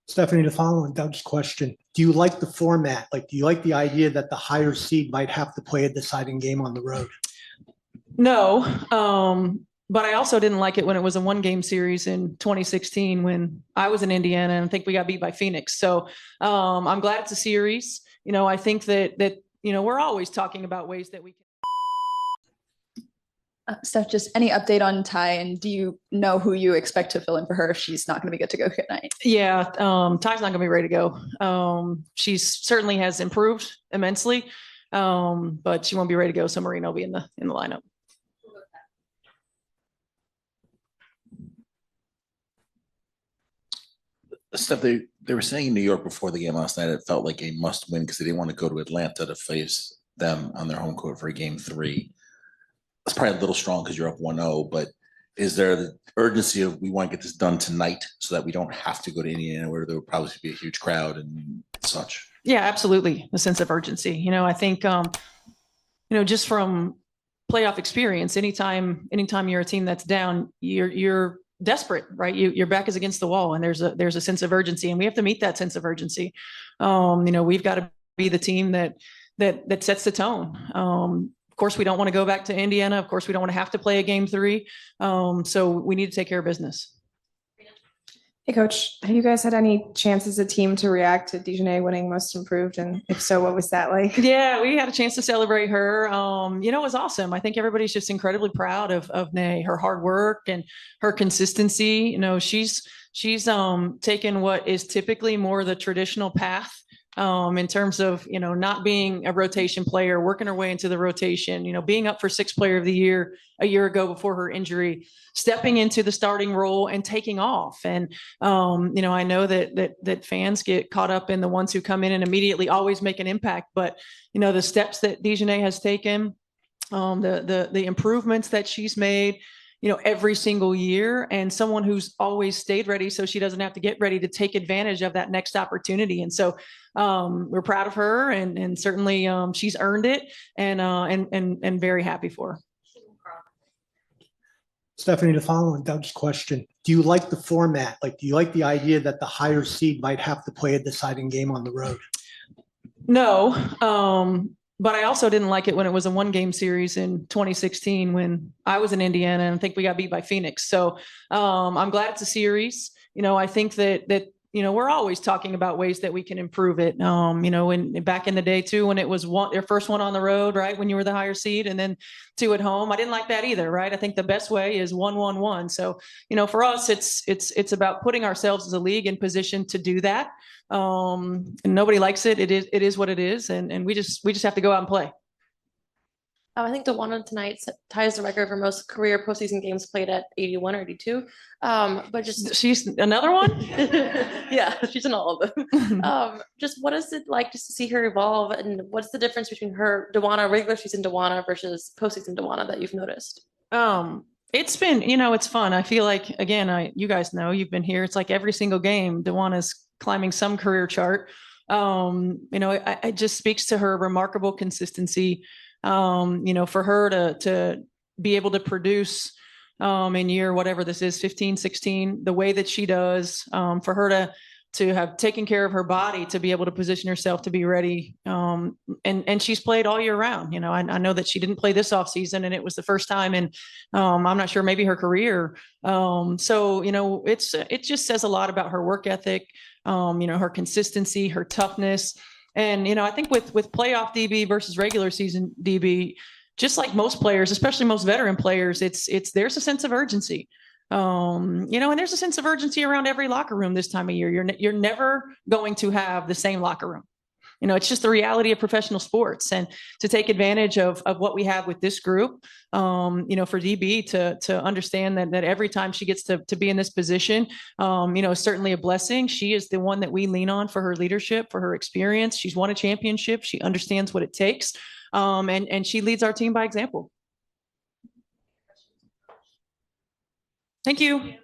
Stephanie, to follow on Doug's question, do you like the format? Like, do you like the idea that the higher seed might have to play a deciding game on the road? No, but I also didn't like it when it was a one-game series in 2016 when I was in Indiana and I think we got beat by Phoenix. So I'm glad it's a series. I think that we're always talking about ways that we can. Steph, just any update on Ty, and do you know who you expect to fill in for her if she's not going to be good to go tonight? Yeah, Ty's not going to be ready to go. She certainly has improved immensely, but she won't be ready to go. So Marina will be in the lineup. Stuff they were saying in New York before the game last night, it felt like a must win because they didn't want to go to Atlanta to face them on their home court for a game three. That's probably a little strong because you're up 1-0, but is there the urgency of we want to get this done tonight so that we don't have to go to Indiana where there would probably be a huge crowd and such? Yeah, absolutely. A sense of urgency. I think, just from playoff experience, anytime you're a team that's down, you're desperate, right? Your back is against the wall, and there's a sense of urgency, and we have to meet that sense of urgency. We've got to be the team that sets the tone. Of course, we don't want to go back to Indiana. Of course, we don't want to have to play a game three. So we need to take care of business. Hey, Coach, have you guys had any chance as a team to react to Dejanay winning Most Improved? And if so, what was that like? Yeah, we had a chance to celebrate her. It was awesome. I think everybody's just incredibly proud of Nay, her hard work and her consistency. She's taken what is typically more the traditional path in terms of, not being a rotation player, working her way into the rotation, being up for Sixth Player of the Year a year ago before her injury, stepping into the starting role and taking off. And, I know that fans get caught up in the ones who come in and immediately always make an impact. But, the steps that Dejanay has taken, the improvements that she's made, every single year, and someone who's always stayed ready so she doesn't have to get ready to take advantage of that next opportunity. And so we're proud of her, and certainly she's earned it, and very happy for her. Stephanie, to follow on Doug's question, do you like the format? Like, do you like the idea that the higher seed might have to play a deciding game on the road? No, but I also didn't like it when it was a one-game series in 2016 when I was in Indiana and I think we got beat by Phoenix. So I'm glad it's a series. I think that we're always talking about ways that we can improve it. When back in the day too, when it was their first one on the road, right, when you were the higher seed, and then two at home, I didn't like that either, right? I think the best way is 1-1-1. So for us, it's about putting ourselves as a league in position to do that. And nobody likes it. It is what it is, and we just have to go out and play. I think DeWanna tonight ties the record for most career postseason games played at 81 or 82. But she's another one. Yeah, she's in all of them. Just what is it like just to see her evolve, and what's the difference between her DeWanna regular season DeWanna versus postseason DeWanna that you've noticed? It's been, it's fun. I feel like, again, you guys know, you've been here. It's like every single game, DeWanna's climbing some career chart. It just speaks to her remarkable consistency. For her to be able to produce in year, whatever this is, 15, 16, the way that she does, for her to have taken care of her body, to be able to position herself to be ready. And she's played all year round. I know that she didn't play this off season, and it was the first time in, I'm not sure, maybe her career. So, it just says a lot about her work ethic, her consistency, her toughness. And, I think with playoff DB versus regular season DB, just like most players, especially most veteran players, there's a sense of urgency. And there's a sense of urgency around every locker room this time of year. You're never going to have the same locker room. It's just the reality of professional sports, and to take advantage of what we have with this group, for DB to understand that every time she gets to be in this position, is certainly a blessing. She is the one that we lean on for her leadership, for her experience. She's won a championship. She understands what it takes. And she leads our team by example. Thank you.